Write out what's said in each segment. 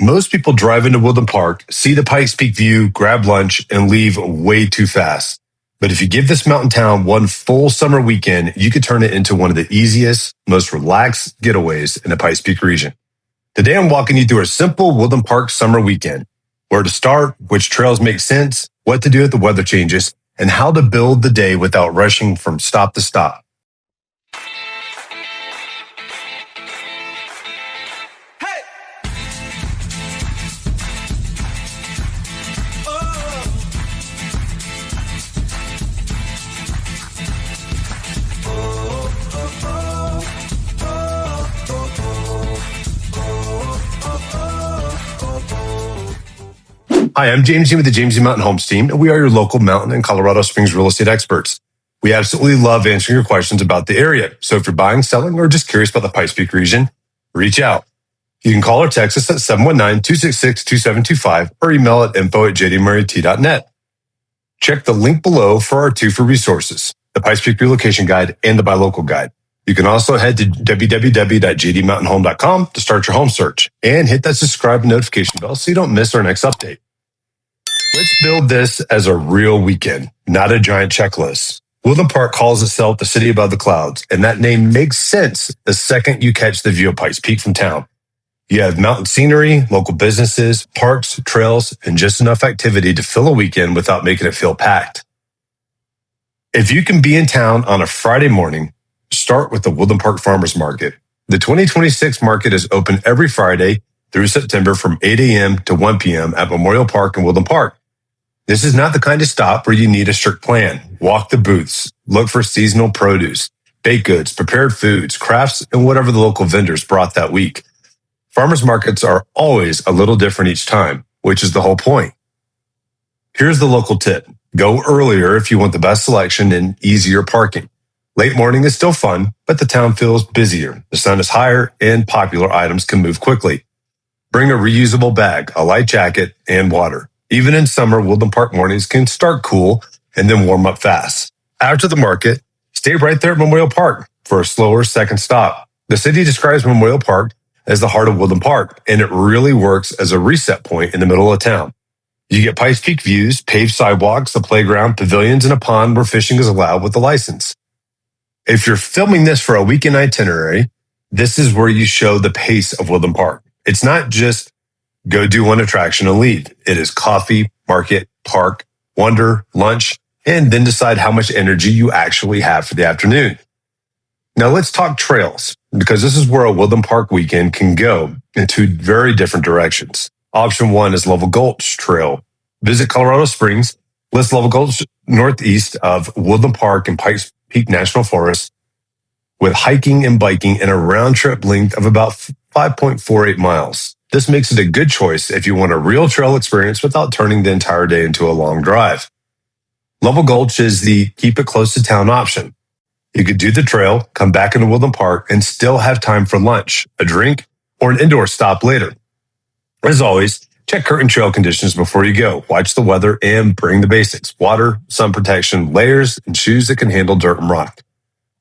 Most people drive into Woodland Park, see the Pikes Peak view, grab lunch, and leave way too fast. But if you give this mountain town one full summer weekend, you could turn it into one of the easiest, most relaxed getaways in the Pikes Peak region. Today, I'm walking you through a simple Woodland Park summer weekend. Where to start, which trails make sense, what to do if the weather changes, and how to build the day without rushing from stop to stop. Hi, I'm Jamesy with the Jamesy Mountain Homes team, and we are your local mountain and Colorado Springs real estate experts. We absolutely love answering your questions about the area. So if you're buying, selling, or just curious about the Pikes Peak region, reach out. You can call or text us at 719-266-2725 or email at info@jdmurrayt.net. Check the link below for our 2 free resources, the Pikes Peak Relocation Guide and the Buy Local Guide. You can also head to www.jdmountainhome.com to start your home search and hit that subscribe and notification bell so you don't miss our next update. Let's build this as a real weekend, not a giant checklist. Woodland Park calls itself the city above the clouds, and that name makes sense the second you catch the view of Pikes Peak from town. You have mountain scenery, local businesses, parks, trails, and just enough activity to fill a weekend without making it feel packed. If you can be in town on a Friday morning, start with the Woodland Park Farmers Market. The 2026 market is open every Friday through September from 8 a.m. to 1 p.m. at Memorial Park in Woodland Park. This is not the kind of stop where you need a strict plan. Walk the booths, look for seasonal produce, baked goods, prepared foods, crafts, and whatever the local vendors brought that week. Farmers markets are always a little different each time, which is the whole point. Here's the local tip. Go earlier if you want the best selection and easier parking. Late morning is still fun, but the town feels busier. The sun is higher and popular items can move quickly. Bring a reusable bag, a light jacket, and water. Even in summer, Woodland Park mornings can start cool and then warm up fast. After the market, stay right there at Memorial Park for a slower second stop. The city describes Memorial Park as the heart of Woodland Park, and it really works as a reset point in the middle of town. You get Pikes Peak views, paved sidewalks, a playground, pavilions, and a pond where fishing is allowed with a license. If you're filming this for a weekend itinerary, this is where you show the pace of Woodland Park. It's not just go do one attraction and leave. It is coffee, market, park, wander, lunch, and then decide how much energy you actually have for the afternoon. Now let's talk trails, because this is where a Woodland Park weekend can go in 2 very different directions. Option 1 is Lovell Gulch Trail. Visit Colorado Springs, list Lovell Gulch northeast of Woodland Park and Pikes Peak National Forest, with hiking and biking in a round trip length of about 5.48 miles. This makes it a good choice if you want a real trail experience without turning the entire day into a long drive. Lovell Gulch is the keep it close to town option. You could do the trail, come back into Woodland Park, and still have time for lunch, a drink, or an indoor stop later. As always, check current trail conditions before you go. Watch the weather and bring the basics: water, sun protection, layers, and shoes that can handle dirt and rock.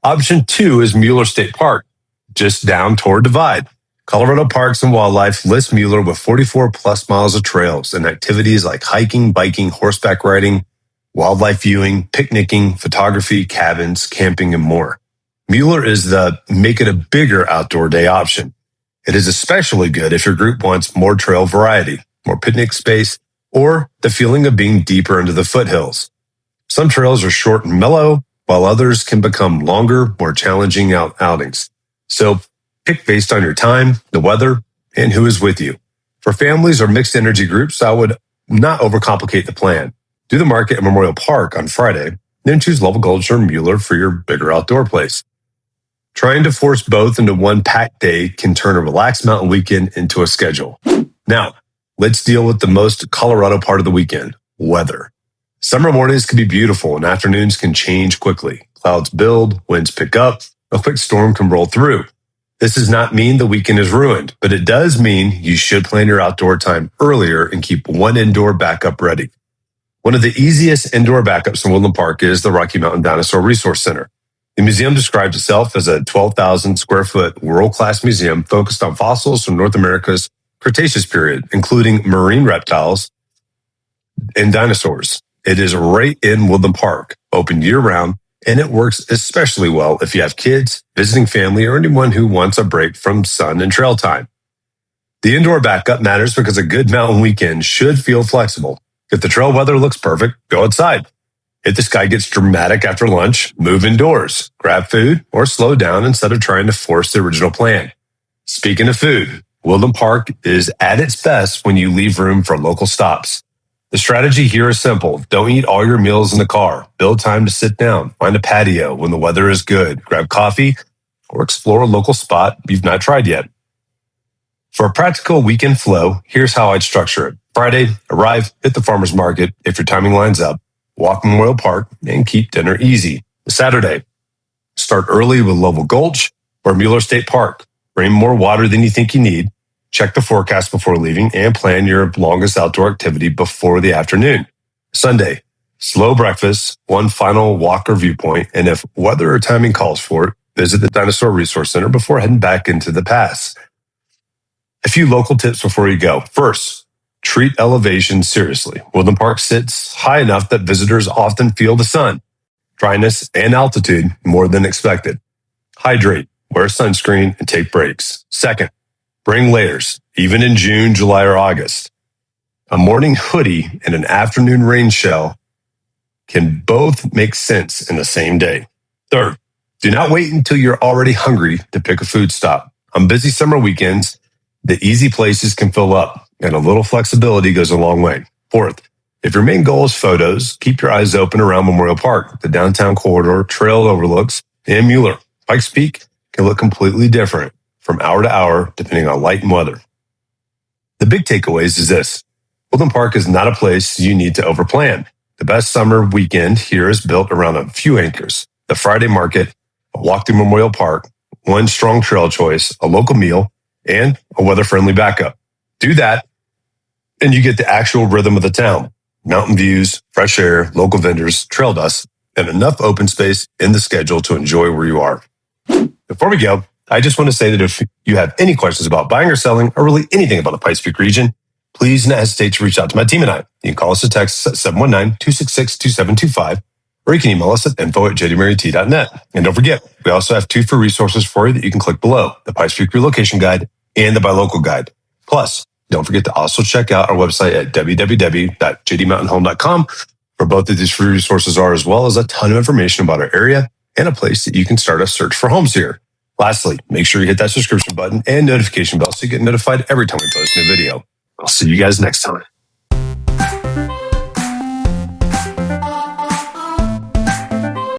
Option 2 is Mueller State Park, just down toward Divide. Colorado Parks and Wildlife lists Mueller with 44 plus miles of trails and activities like hiking, biking, horseback riding, wildlife viewing, picnicking, photography, cabins, camping, and more. Mueller is the make it a bigger outdoor day option. It is especially good if your group wants more trail variety, more picnic space, or the feeling of being deeper into the foothills. Some trails are short and mellow, while others can become longer, more challenging outings. So pick based on your time, the weather, and who is with you. For families or mixed energy groups, I would not overcomplicate the plan. Do the market at Memorial Park on Friday, then choose Lovell Gulch or Mueller for your bigger outdoor place. Trying to force both into one packed day can turn a relaxed mountain weekend into a schedule. Now, let's deal with the most Colorado part of the weekend, weather. Summer mornings can be beautiful and afternoons can change quickly. Clouds build, winds pick up, a quick storm can roll through. This does not mean the weekend is ruined, but it does mean you should plan your outdoor time earlier and keep one indoor backup ready. One of the easiest indoor backups in Woodland Park is the Rocky Mountain Dinosaur Resource Center. The museum describes itself as a 12,000 square foot world-class museum focused on fossils from North America's Cretaceous period, including marine reptiles and dinosaurs. It is right in Woodland Park, open year-round, and it works especially well if you have kids, visiting family, or anyone who wants a break from sun and trail time. The indoor backup matters because a good mountain weekend should feel flexible. If the trail weather looks perfect, go outside. If the sky gets dramatic after lunch, move indoors, grab food, or slow down instead of trying to force the original plan. Speaking of food, Woodland Park is at its best when you leave room for local stops. The strategy here is simple. Don't eat all your meals in the car. Build time to sit down, find a patio when the weather is good, grab coffee, or explore a local spot you've not tried yet. For a practical weekend flow, here's how I'd structure it. Friday, arrive, hit the farmer's market if your timing lines up, walk Memorial Park, and keep dinner easy. Saturday, start early with Lovell Gulch or Mueller State Park. Bring more water than you think you need. Check the forecast before leaving and plan your longest outdoor activity before the afternoon. Sunday, slow breakfast, one final walk or viewpoint, and if weather or timing calls for it, visit the Dinosaur Resource Center before heading back into the pass. A few local tips before you go. First, treat elevation seriously. Woodland Park sits high enough that visitors often feel the sun, dryness, and altitude more than expected. Hydrate, wear sunscreen, and take breaks. Second, bring layers, even in June, July, or August. A morning hoodie and an afternoon rain shell can both make sense in the same day. Third, do not wait until you're already hungry to pick a food stop. On busy summer weekends, the easy places can fill up, and a little flexibility goes a long way. Fourth, if your main goal is photos, keep your eyes open around Memorial Park, the downtown corridor, trail overlooks, and Mueller. Pikes Peak can look completely different from hour to hour, depending on light and weather. The big takeaways is this. Woodland Park is not a place you need to overplan. The best summer weekend here is built around a few anchors. The Friday market, a walk through Memorial Park, one strong trail choice, a local meal, and a weather-friendly backup. Do that, and you get the actual rhythm of the town. Mountain views, fresh air, local vendors, trail dust, and enough open space in the schedule to enjoy where you are. Before we go, I just want to say that if you have any questions about buying or selling, or really anything about the Pikes Peak region, please don't hesitate to reach out to my team and I. You can call us or text at 719-266-2725, or you can email us at info@jdmaryt.net. And don't forget, we also have 2 free resources for you that you can click below, the Pikes Peak Relocation Guide and the Buy Local Guide. Plus, don't forget to also check out our website at www.jdmountainhome.com, where both of these free resources are, as well as a ton of information about our area and a place that you can start a search for homes here. Lastly, make sure you hit that subscription button and notification bell so you get notified every time we post a new video. I'll see you guys next time.